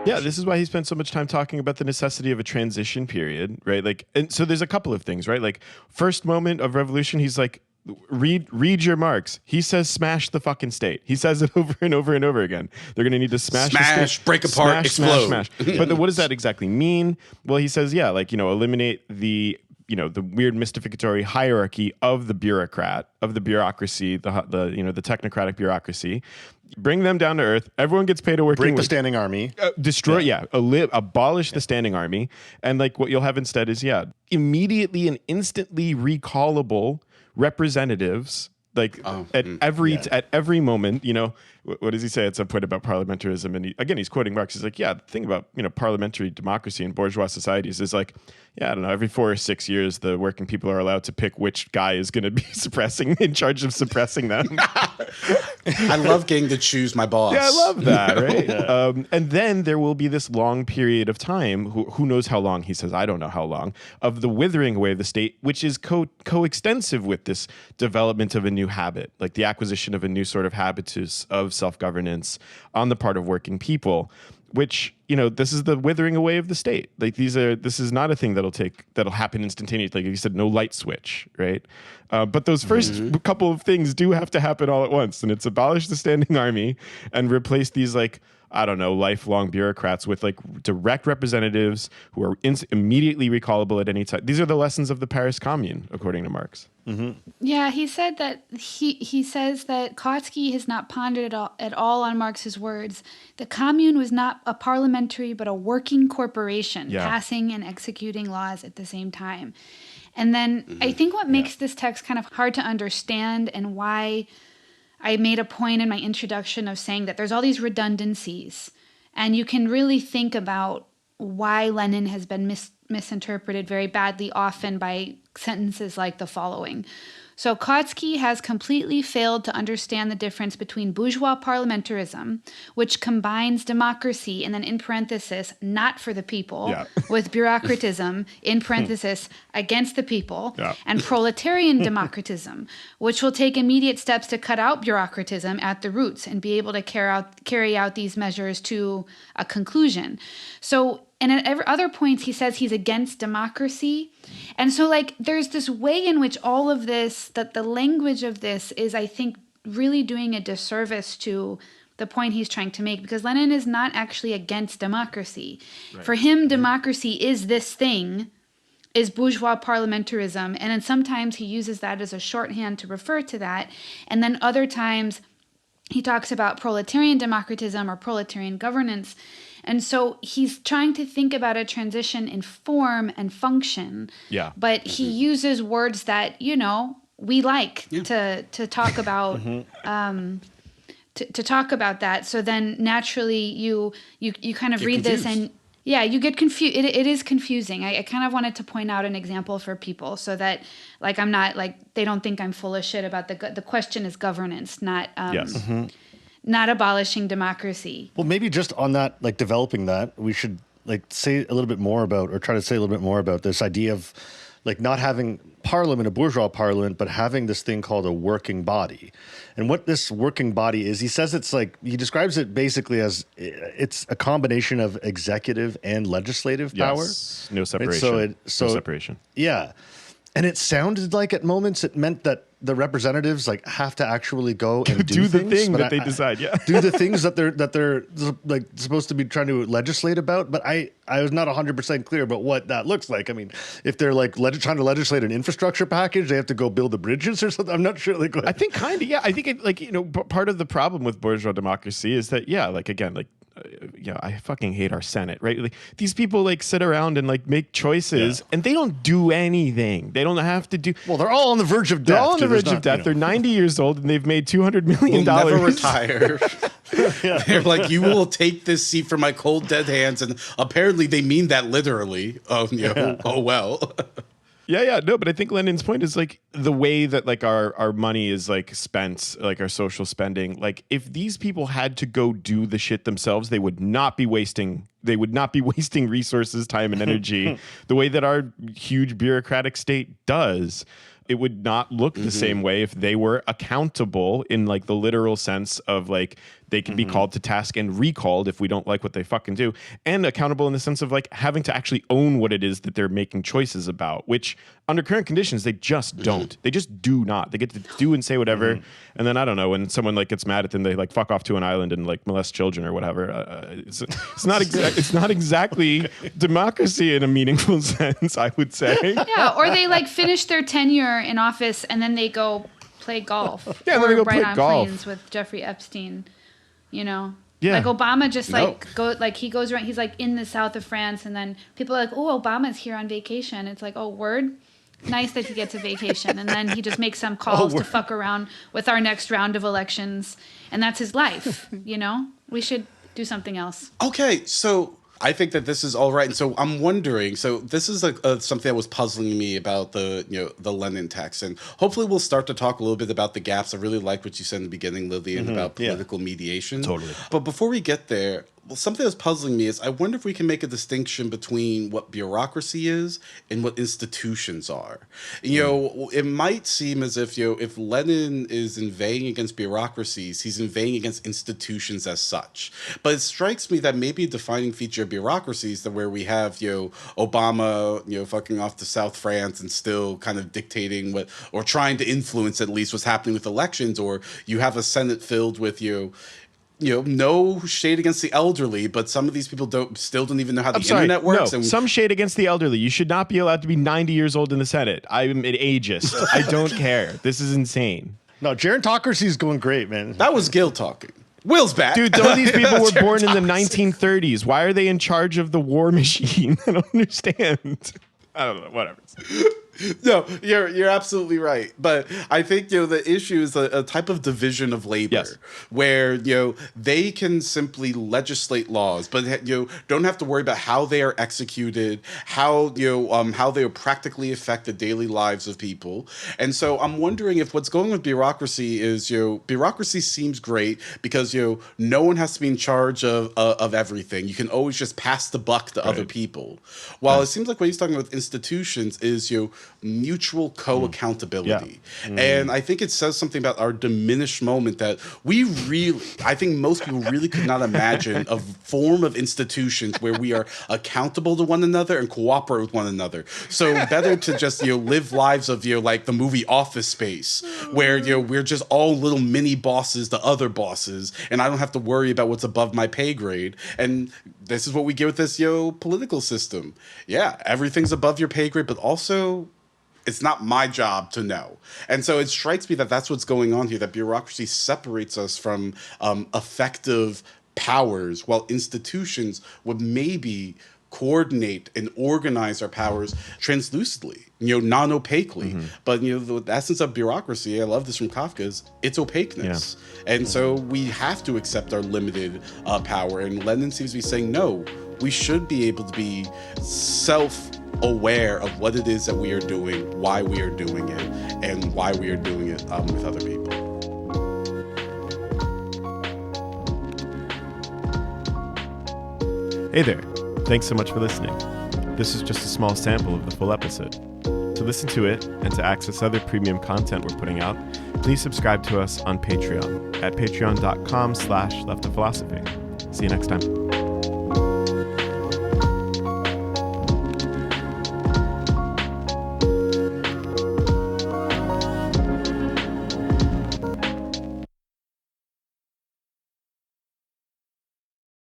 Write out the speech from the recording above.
Yeah, this is why he spent so much time talking about the necessity of a transition period, right? Like, and so there's a couple of things, right? Like, first moment of revolution, he's like, read your Marx. He says, smash the fucking state. He says it over and over and over again. They're going to need to smash the state, break apart, explode. Smash. But what does that exactly mean? Well, he says, yeah, like, eliminate the weird mystificatory hierarchy of the bureaucrat, of the bureaucracy, the technocratic bureaucracy. Bring them down to earth. Everyone gets paid a working Break the standing army. Destroy, abolish the standing army. And like what you'll have instead is, immediately and instantly recallable representatives, like at every moment, what does he say at some point about parliamentarism? And he's quoting Marx. He's like, the thing about, parliamentary democracy in bourgeois societies is like, I don't know, every 4 or 6 years, the working people are allowed to pick which guy is going to be in charge of suppressing them. I love getting to choose my boss. Yeah, I love that, right? And then there will be this long period of time, who knows how long, he says, I don't know how long, of the withering away of the state, which is coextensive with this development of a new habit, like the acquisition of a new sort of habitus of self-governance on the part of working people, which, this is the withering away of the state. Like this is not a thing that'll happen instantaneously. Like you said, no light switch, right? But those first couple of things do have to happen all at once. And it's abolish the standing army and replace these lifelong bureaucrats with like direct representatives who are immediately recallable at any time. These are the lessons of the Paris Commune, according to Marx. Mm-hmm. Yeah, he said that he says that Kautsky has not pondered at all on Marx's words. The Commune was not a parliamentary but a working corporation, passing and executing laws at the same time. And then I think what makes this text kind of hard to understand, and why I made a point in my introduction of saying that there's all these redundancies, and you can really think about why Lenin has been misinterpreted very badly, often by sentences like the following. So Kautsky has completely failed to understand the difference between bourgeois parliamentarism, which combines democracy and then in parenthesis, not for the people, with bureaucratism, in parenthesis, against the people, and proletarian democratism, which will take immediate steps to cut out bureaucratism at the roots and be able to carry out these measures to a conclusion. So, and at other points, he says he's against democracy. And so, there's this way in which all of this, that the language of this is, I think, really doing a disservice to the point he's trying to make, because Lenin is not actually against democracy. Right. For him, democracy is this thing, is bourgeois parliamentarism. And then sometimes he uses that as a shorthand to refer to that. And then other times he talks about proletarian democratism or proletarian governance. And so he's trying to think about a transition in form and function. Yeah. But he uses words that, we like to talk about to talk about that. So then naturally you kind of read this and you get confused. It is confusing. I kind of wanted to point out an example for people so that I'm not they don't think I'm full of shit about the question is governance, not not abolishing democracy. Well, maybe just on that, developing that, we should say a little bit more about, or try to say a little bit more about this idea of not having parliament, a bourgeois parliament, but having this thing called a working body. And what this working body is, he says he describes it basically as it's a combination of executive and legislative power. No separation. Right? So no separation. Yeah. And it sounded like at moments it meant that the representatives have to actually go and do the things, thing that they decide. Do the things that they're supposed to be trying to legislate about. But I was not 100% clear about what that looks like. I mean, if they're trying to legislate an infrastructure package, they have to go build the bridges or something. I'm not sure. I think kind of I think part of the problem with bourgeois democracy is that I fucking hate our Senate, right? These people sit around and make choices, and they don't do anything. They don't have to do. Well, they're all on the verge of death. They're all on the verge of death. They're 90 years old and they've made $200 million. We'll never retire. They're like, you will take this seat from my cold dead hands, and apparently they mean that literally. Oh well. No, but I think Lenin's point is the way that our money is spent, our social spending. If these people had to go do the shit themselves, they would not be wasting resources, time, and energy the way that our huge bureaucratic state does. it would not look the same way if they were accountable in like the literal sense of like they can be called to task and recalled if we don't like what they fucking do, and accountable in the sense of like having to actually own what it is that they're making choices about, which under current conditions they just don't. They just do not. They get to do and say whatever, and then I don't know, when someone like gets mad at them, they like fuck off to an island and like molest children or whatever. It's not it's not exactly democracy in a meaningful sense, I would say. Yeah, or they like finish their tenure in office and then they go play golf. Yeah, or then they go ride play on golf. planes with Jeffrey Epstein. You know, Yeah. like Obama just he goes around. He's like in the south of France, and then people are like, "Oh, Obama's here on vacation." It's like, "Oh, word, nice that he gets a vacation." And then he just makes some calls to fuck around with our next round of elections, and that's his life. You know, we should do something else. Okay, so I think that this is all right, and so I'm wondering. So this is like something that was puzzling me about the the Lenin text, and hopefully we'll start to talk a little bit about the gaps. I really like what you said in the beginning, Lillian, about political mediation. Totally. But before we get there, well, something that's puzzling me is I wonder if we can make a distinction between what bureaucracy is and what institutions are. You know, it might seem as if if Lenin is inveighing against bureaucracies, he's inveighing against institutions as such. But it strikes me that maybe a defining feature of bureaucracy is that where we have Obama fucking off to South France and still kind of dictating what, or trying to influence at least what's happening with elections, or you have a Senate filled with no shade against the elderly, but some of these people still don't even know how the internet works. No, and some shade against the elderly. You should not be allowed to be 90 years old in the Senate. I'm an ageist. I don't care. This is insane. No, gerontocracy is going great, man. that was Gil talking. Will's back. Dude, some of these people were born in the 1930s. Why are they in charge of the war machine? I don't understand. I don't know. Whatever. No, you're absolutely right. But I think the issue is a type of division of labor where they can simply legislate laws, but don't have to worry about how they are executed, how they practically affect the daily lives of people. And so I'm wondering if what's going on with bureaucracy is bureaucracy seems great because no one has to be in charge of everything. You can always just pass the buck to other people. While it seems like what he's talking about with institutions is mutual co-accountability. And I think it says something about our diminished moment that I think most people really could not imagine a form of institutions where we are accountable to one another and cooperate with one another. So better to just live lives of like the movie Office Space, where we're just all little mini bosses to other bosses, and I don't have to worry about what's above my pay grade. And this is what we get with this political system. Yeah, everything's above your pay grade, but also it's not my job to know. And so it strikes me that that's what's going on here, that bureaucracy separates us from effective powers, while institutions would maybe coordinate and organize our powers translucidly, non-opaquely. But the essence of bureaucracy, I love this from Kafka, is its opaqueness. And so we have to accept our limited power. And Lenin seems to be saying, no, we should be able to be self-aware of what it is that we are doing, why we are doing it, and why we are doing it with other people. Hey there. Thanks so much for listening. This is just a small sample of the full episode. To listen to it and to access other premium content we're putting out, please subscribe to us on Patreon at patreon.com/leftofphilosophy. See you next time.